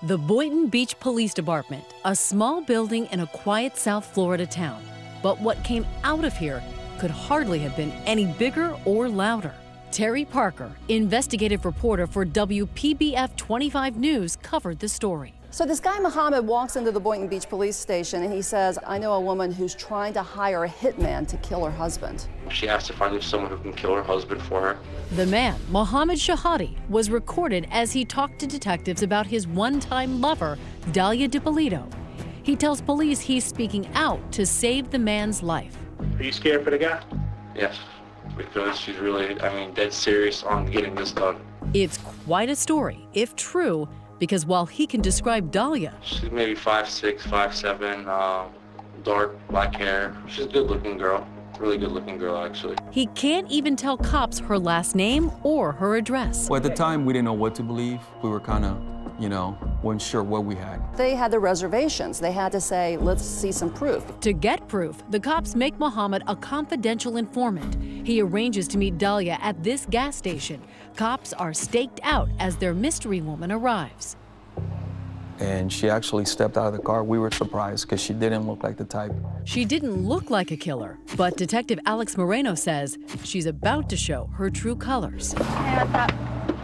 The Boynton Beach Police Department, a small building in a quiet South Florida town. But what came out of here could hardly have been any bigger or louder. Terry Parker, investigative reporter for WPBF 25 News, covered the story. So this guy Muhammad walks into the Boynton Beach police station and he says, I know a woman who's trying to hire a hitman to kill her husband. She asked if I knew someone who can kill her husband for her. The man, Mohammed Shahadi, was recorded as he talked to detectives about his one-time lover, Dalia Dippolito. He tells police he's speaking out to save the man's life. Are you scared for the guy? Yes, because she's really, dead serious on getting this done. It's quite a story, if true, because while he can describe Dalia, she's maybe 5'6", 5'7", dark black hair. She's a good-looking girl. Really good-looking girl, actually. He can't even tell cops her last name or her address. Well, at the time, we didn't know what to believe. We were kind of, weren't sure what we had. They had the reservations. They had to say, let's see some proof. To get proof, the cops make Muhammad a confidential informant. He arranges to meet Dalia at this gas station. Cops are staked out as their mystery woman arrives. And she actually stepped out of the car. We were surprised because she didn't look like the type. She didn't look like a killer, but Detective Alex Moreno says she's about to show her true colors. Hey, what's up?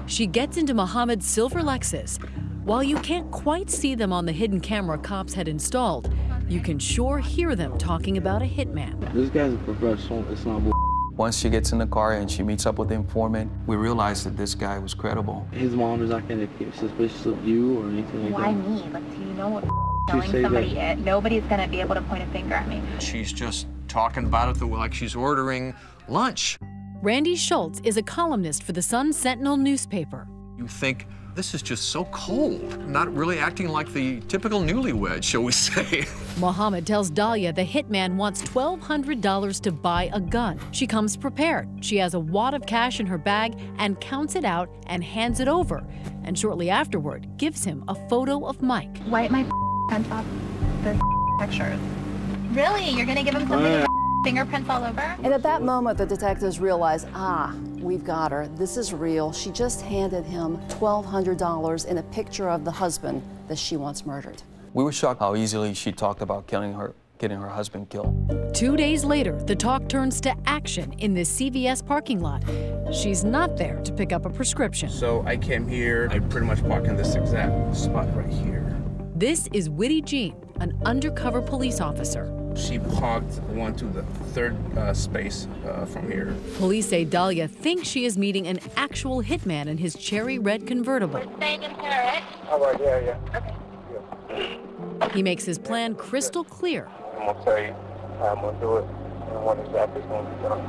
She gets into Muhammad's silver Lexus. While you can't quite see them on the hidden camera cops had installed, you can sure hear them talking about a hitman. This guy's a professional. It's not bull. Once she gets in the car and she meets up with the informant, we realized that this guy was credible. His mom is not going to get suspicious of you or anything like that. Why me? Like, do you know what telling somebody it? Nobody's going to be able to point a finger at me. She's just talking about it like she's ordering lunch. Randy Schultz is a columnist for the Sun Sentinel newspaper. You think, this is just so cold, not really acting like the typical newlywed, shall we say. Muhammad tells Dalia the hitman wants $1,200 to buy a gun. She comes prepared. She has a wad of cash in her bag and counts it out and hands it over. And shortly afterward, gives him a photo of Mike. Wipe my hands off the pictures. Really? You're going to give him something with fingerprints all over? And at that moment, the detectives realize, we've got her. This is real. She just handed him $1,200 in a picture of the husband that she once murdered. We were shocked how easily she talked about getting her husband killed. 2 days later, the talk turns to action in this CVS parking lot. She's not there to pick up a prescription. So I came here. I pretty much parked in this exact spot right here. This is Whitty Jean, an undercover police officer. She parked one to the third space from here. Police say Dalia thinks she is meeting an actual hitman in his cherry red convertible. We're staying in here, right? All right, yeah. Okay. Yeah. He makes his plan crystal clear. I'm going to tell you how I'm going to do it and when exactly it's going to be done.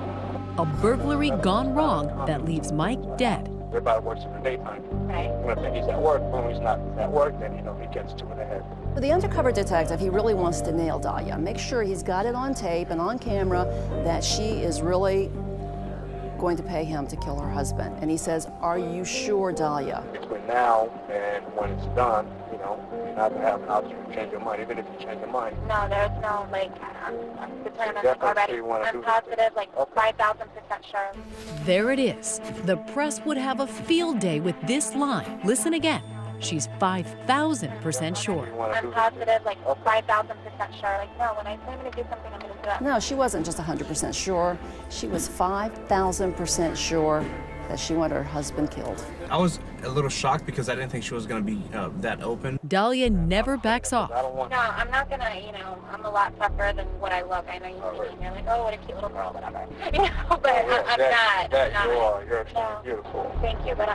A burglary gone wrong that leaves Mike dead. Everybody works in the daytime. Right. When he's at work, when he's not at work, then, he gets to it ahead. For the undercover detective, he really wants to nail Dalia. Make sure he's got it on tape and on camera that she is really going to pay him to kill her husband. And he says, are you sure, Dalia? Between now and when it's done, you're not going to have an option to change your mind, even if you change your mind. No, there's no, I'm determined Definitely already. I'm positive, 5,000% sure. There it is. The press would have a field day with this line. Listen again. She's 5,000% sure. I'm positive, 5,000% sure. No, when I say I'm going to do something, I'm going to do it. No, she wasn't just 100% sure. She was 5,000% sure that she wanted her husband killed. I was a little shocked because I didn't think she was going to be that open. Dalia never backs off. No, I'm not going to, I'm a lot tougher than what I look. I know you see me and you're like, oh, what a cute little girl, whatever. But I'm not. You're beautiful. Thank you, but,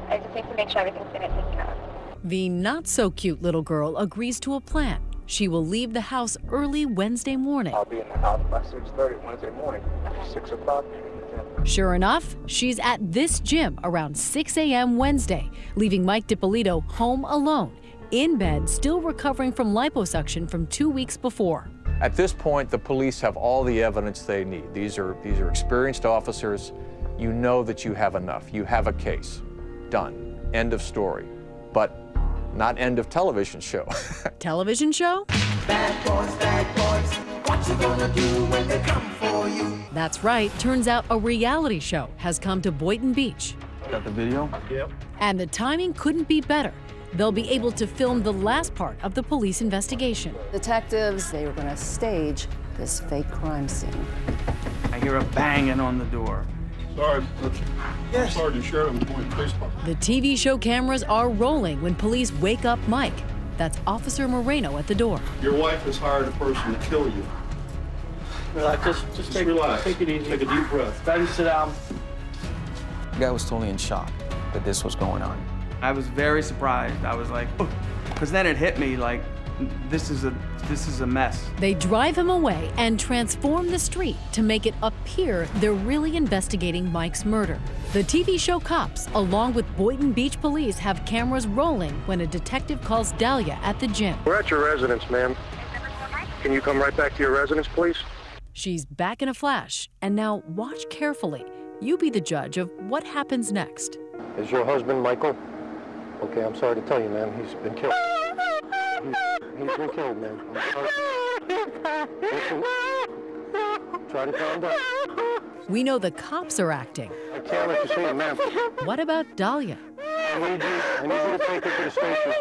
I just need to make sure everything's going to take care of. The not-so-cute little girl agrees to a plan. She will leave the house early Wednesday morning. I'll be in the house by 6:30 Wednesday morning, 6 o'clock. Sure enough, she's at this gym around 6 a.m. Wednesday, leaving Mike Dippolito home alone, in bed, still recovering from liposuction from 2 weeks before. At this point, the police have all the evidence they need. These are experienced officers. You know that you have enough. You have a case. Done. End of story. But not end of television show. Television show? Bad boys, what you gonna do when they come for you? That's right. Turns out a reality show has come to Boynton Beach. Got the video? Yep. And the timing couldn't be better. they'll be able to film the last part of the police investigation. Detectives, they were going to stage this fake crime scene. I hear a banging on the door. Sorry, yes. Sergeant Sheridan, Point Police Department. The TV show cameras are rolling when police wake up Mike. That's Officer Moreno at the door. Your wife has hired a person to kill you. Relax, just relax. Take it easy. Take a deep breath. Then sit down. The guy was totally in shock that this was going on. I was very surprised. I was like, because then it hit me like, this is a mess. They drive him away and transform the street to make it appear they're really investigating Mike's murder. The TV show Cops, along with Boynton Beach Police, have cameras rolling when a detective calls Dahlia at the gym. We're at your residence, ma'am. Can you come right back to your residence, please? She's back in a flash, and now watch carefully. You be the judge of what happens next. Is your husband Michael? Okay, I'm sorry to tell you, ma'am, he's been killed. He's been killed, ma'am. I'm sorry. Listen, try to calm down. We know the cops are acting. I can't let you see it, ma'am. What about Dahlia? I need you to take her to the station.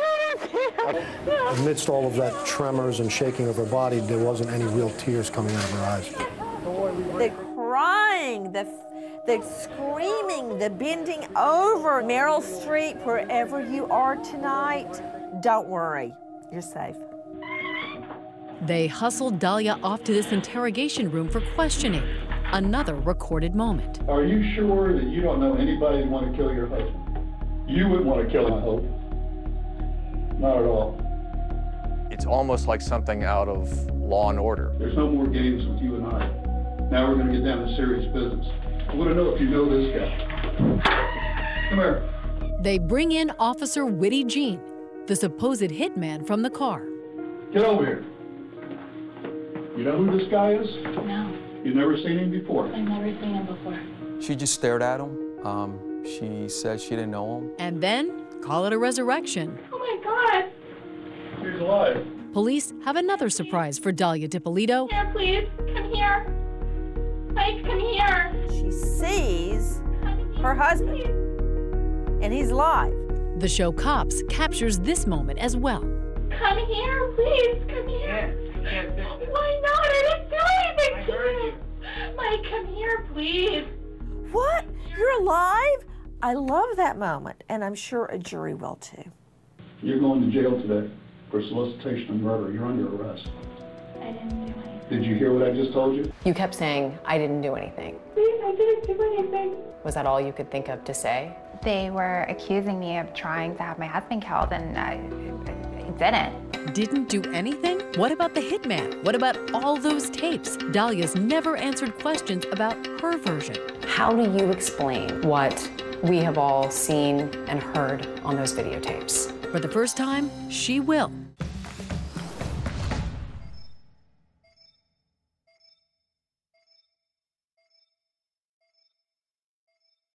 Amidst all of that tremors and shaking of her body, there wasn't any real tears coming out of her eyes. The crying, the screaming, the bending over. Meryl Streep, wherever you are tonight, don't worry, you're safe. They hustled Dahlia off to this interrogation room for questioning. Another recorded moment. Are you sure that you don't know anybody who want to kill your husband? You wouldn't want to kill him, I hope. Not at all. It's almost like something out of Law and Order. There's no more games with you and I. Now we're going to get down to serious business. I want to know if you know this guy. Come here. They bring in Officer Witty Jean, the supposed hitman from the car. Get over here. You know who this guy is? No. You've never seen him before? I've never seen him before. She just stared at him. She said she didn't know him. And then call it a resurrection. Oh my God. He's alive. Police have another surprise for Dahlia DiPolito. Here, please. Come here. Mike, come here. She sees her husband, and he's alive. The show Cops captures this moment as well. Come here, please. Come here. Why not? I didn't do anything to you. Mike, come here, please. What? You're alive? I love that moment, and I'm sure a jury will too. You're going to jail today for solicitation of murder. You're under arrest. I didn't do anything. Did you hear what I just told you? You kept saying, I didn't do anything. Please, I didn't do anything. Was that all you could think of to say? They were accusing me of trying to have my husband killed, and I didn't. Didn't do anything? What about the hitman? What about all those tapes? Dahlia's never answered questions about her version. How do you explain what we have all seen and heard on those videotapes? For the first time, she will.